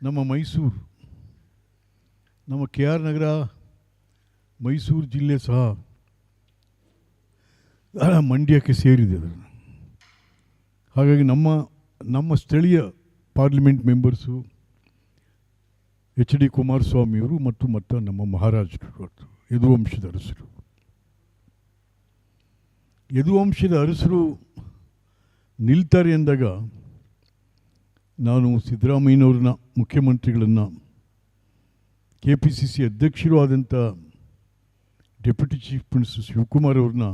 ನಮ್ಮ ಮೈಸೂರು, ನಮ್ಮ KR ನಗರ, ಮೈಸೂರು ಜಿಲ್ಲೆ ಸಹ ಮಂಡ್ಯಕ್ಕೆ ಸೇರಿದೆ. ಹಾಗಾಗಿ ನಮ್ಮ ಸ್ಥಳೀಯ ಪಾರ್ಲಿಮೆಂಟ್ ಮೆಂಬರ್ಸು HD ಕುಮಾರಸ್ವಾಮಿಯವರು ಮತ್ತು ನಮ್ಮ ಮಹಾರಾಜರು, ಯದುವಂಶದ ಅರಸರು. ಯದುವಂಶದ ಅರಸರು ನಿಲ್ತಾರೆ ಎಂದಾಗ ನಾನು ಸಿದ್ದರಾಮಯ್ಯನವ್ರನ್ನ, ಮುಖ್ಯಮಂತ್ರಿಗಳನ್ನು, KPCC ಅಧ್ಯಕ್ಷರು ಆದಂಥ ಡೆಪ್ಯೂಟಿ ಚೀಫ್ ಮಿನಿಸ್ಟರ್ ಶಿವಕುಮಾರ್ ಅವ್ರನ್ನ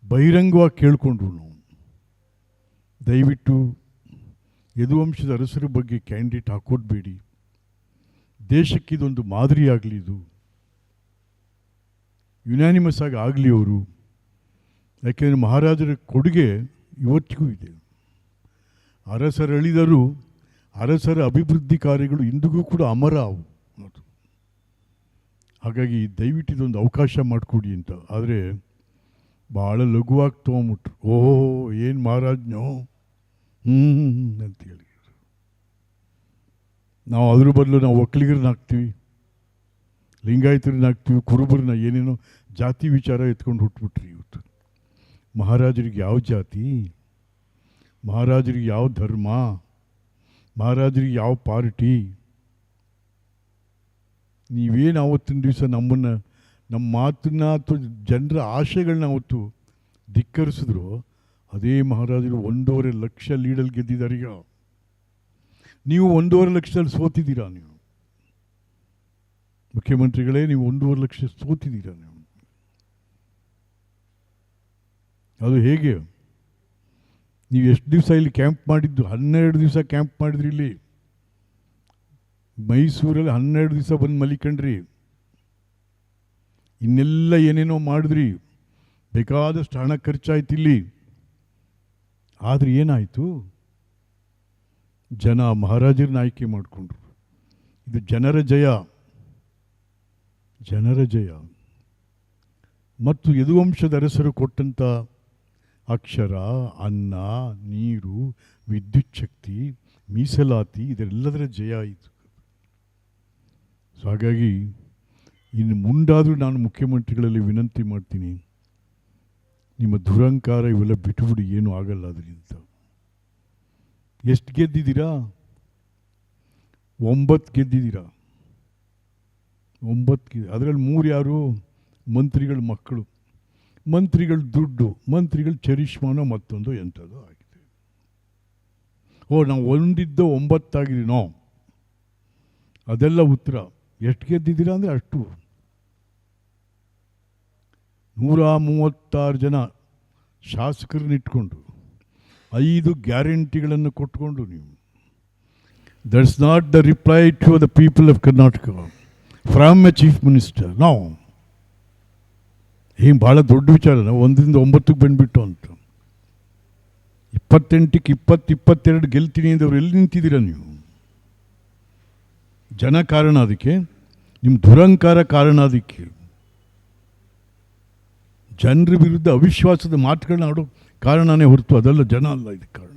ಬಹಿರಂಗವಾಗಿ ಕೇಳಿಕೊಂಡ್ರು ನಾವು, ದಯವಿಟ್ಟು ಯದುವಂಶದ ಅರಸರ ಬಗ್ಗೆ ಕ್ಯಾಂಡಿಡೇಟ್ ಹಾಕೋಡ್ಬೇಡಿ, ದೇಶಕ್ಕೆ ಇದೊಂದು ಮಾದರಿಯಾಗಲಿ, ಇದು ಯುನಾನಿಮಸ್ ಆಗಿ ಆಗಲಿ ಅವರು. ಯಾಕೆಂದರೆ ಮಹಾರಾಜರ ಕೊಡುಗೆ ಇವತ್ತಿಗೂ ಇದೆ. ಅರಸರಳಿದರು, ಅರಸರ ಅಭಿವೃದ್ಧಿ ಕಾರ್ಯಗಳು ಇಂದಿಗೂ ಕೂಡ ಅಮರ ಅವು. ಹಾಗಾಗಿ ದಯವಿಟ್ಟು ಇದೊಂದು ಅವಕಾಶ ಮಾಡಿಕೊಡಿ ಅಂತ. ಆದರೆ ಭಾಳ ಲಘುವಾಗಿ ತೊಗೊಂಬಿಟ್ರು. ಓಹೋ, ಏನು ಮಹಾರಾಜ್ನೋ ಅಂತೇಳಿ. ನಾವು ಅದ್ರ ಬದಲು ನಾವು ಒಕ್ಕಲಿಗರನ್ನ ಹಾಕ್ತೀವಿ, ಲಿಂಗಾಯತರನ್ನ ಹಾಕ್ತೀವಿ, ಕುರುಬರನ್ನ ಏನೇನೋ ಜಾತಿ ವಿಚಾರ ಎತ್ಕೊಂಡು ಹುಟ್ಬಿಟ್ರಿ. ಇವತ್ತು ಮಹಾರಾಜರಿಗೆ ಯಾವ ಜಾತಿ, ಮಹಾರಾಜರಿಗೆ ಯಾವ ಧರ್ಮ, ಮಹಾರಾಜರಿಗೆ ಯಾವ ಪಾರ್ಟಿ? ನೀವೇನು ಆವತ್ತಿನ ದಿವಸ ನಮ್ಮ ಮಾತನ್ನ ಅಥವಾ ಜನರ ಆಶೆಗಳನ್ನ ಅವತ್ತು ಧಿಕ್ಕರಿಸಿದ್ರು, ಅದೇ ಮಹಾರಾಜರು 1.5 ಲಕ್ಷ ಲೀಡಲ್ಲಿ ಗೆದ್ದಿದ್ದಾರೆ. ಈಗ ನೀವು 1.5 ಲಕ್ಷದಲ್ಲಿ ಸೋತಿದ್ದೀರಾ. ನೀವು ಮುಖ್ಯಮಂತ್ರಿಗಳೇ, ನೀವು 1.5 ಲಕ್ಷ ಸೋತಿದ್ದೀರಾ. ನೀವು ಅದು ಹೇಗೆ? ನೀವು ಎಷ್ಟು ದಿವಸ ಇಲ್ಲಿ ಕ್ಯಾಂಪ್ ಮಾಡಿದ್ದು? 12 ದಿವಸ ಕ್ಯಾಂಪ್ ಮಾಡಿದ್ರಿ. ಇಲ್ಲಿ ಮೈಸೂರಲ್ಲಿ 12 ದಿವಸ ಬಂದು ಮಲಿಕಂಡ್ರಿ. ಇನ್ನೆಲ್ಲ ಏನೇನೋ ಮಾಡಿದ್ರಿ, ಬೇಕಾದಷ್ಟು ಹಣ ಖರ್ಚಾಯ್ತು ಇಲ್ಲಿ. ಆದರೆ ಏನಾಯಿತು? ಜನ ಮಹಾರಾಜರನ್ನ ಆಯ್ಕೆ ಮಾಡಿಕೊಂಡ್ರು. ಇದು ಜನರ ಜಯ, ಜನರ ಜಯ. ಮತ್ತು ಯದುವಂಶದ ಅರಸರು ಕೊಟ್ಟಂಥ ಅಕ್ಷರ, ಅನ್ನ, ನೀರು, ವಿದ್ಯುತ್ ಶಕ್ತಿ, ಮೀಸಲಾತಿ, ಇದೆಲ್ಲದರ ಜಯ ಆಯಿತು. ಸೊ ಹಾಗಾಗಿ ಇನ್ನು ಮುಂದಾದರೂ ನಾನು ಮುಖ್ಯಮಂತ್ರಿಗಳಲ್ಲಿ ವಿನಂತಿ ಮಾಡ್ತೀನಿ, ನಿಮ್ಮ ದುರಂಕಾರ ಇವೆಲ್ಲ ಬಿಟ್ಟುಬಿಡಿ, ಏನೂ ಆಗಲ್ಲ ಅದರಿಂದ. ಎಷ್ಟು ಗೆದ್ದಿದ್ದೀರಾ? 9 ಗೆದ್ದಿದ್ದೀರಾ. 9 ಅದರಲ್ಲಿ 3 ಯಾರು? ಮಂತ್ರಿಗಳ ಮಕ್ಕಳು, ಮಂತ್ರಿಗಳ ದುಡ್ಡು, ಮಂತ್ರಿಗಳ ಚರಿಷ್ಮಾನೋ ಮತ್ತೊಂದು ಎಂಥದ್ದು ಆಗಿದೆ. ನಾವು ಒಂದಿದ್ದು 9 ಆಗಿದ್ದೀನೋ, ಅದೆಲ್ಲ ಉತ್ತರ. ಎಷ್ಟು ಗೆದ್ದಿದ್ದೀರಾ ಅಂದರೆ ಅಷ್ಟು. 136 ಜನ ಶಾಸಕರನ್ನ ಇಟ್ಕೊಂಡು 5 ಗ್ಯಾರಂಟಿಗಳನ್ನು ಕೊಟ್ಕೊಂಡು ನೀವು, that's not the reply to the people of Karnataka from a chief minister. ನಾವು ಏನು ಭಾಳ ದೊಡ್ಡ ವಿಚಾರ. 1ರಿಂದ 9ಕ್ಕೆ ಬಂದುಬಿಟ್ಟು ಅಂತ. 28ಕ್ಕೆ 20, 22 ಗೆಲ್ತೀನಿ ಅಂದವ್ರು ಎಲ್ಲಿ ನಿಂತಿದ್ದೀರಾ ನೀವು? ಜನ ಕಾರಣ ಅದಕ್ಕೆ, ನಿಮ್ಮ ದುರಂಕಾರ ಕಾರಣ ಅದಕ್ಕೆ. ಜನರ ವಿರುದ್ಧ ಅವಿಶ್ವಾಸದ ಮಾತುಗಳನ್ನ ಆಡೋ ಕಾರಣನೇ ಹೊರತು ಅದೆಲ್ಲ ಜನ ಅಲ್ಲ ಇದಕ್ಕೆ ಕಾರಣ.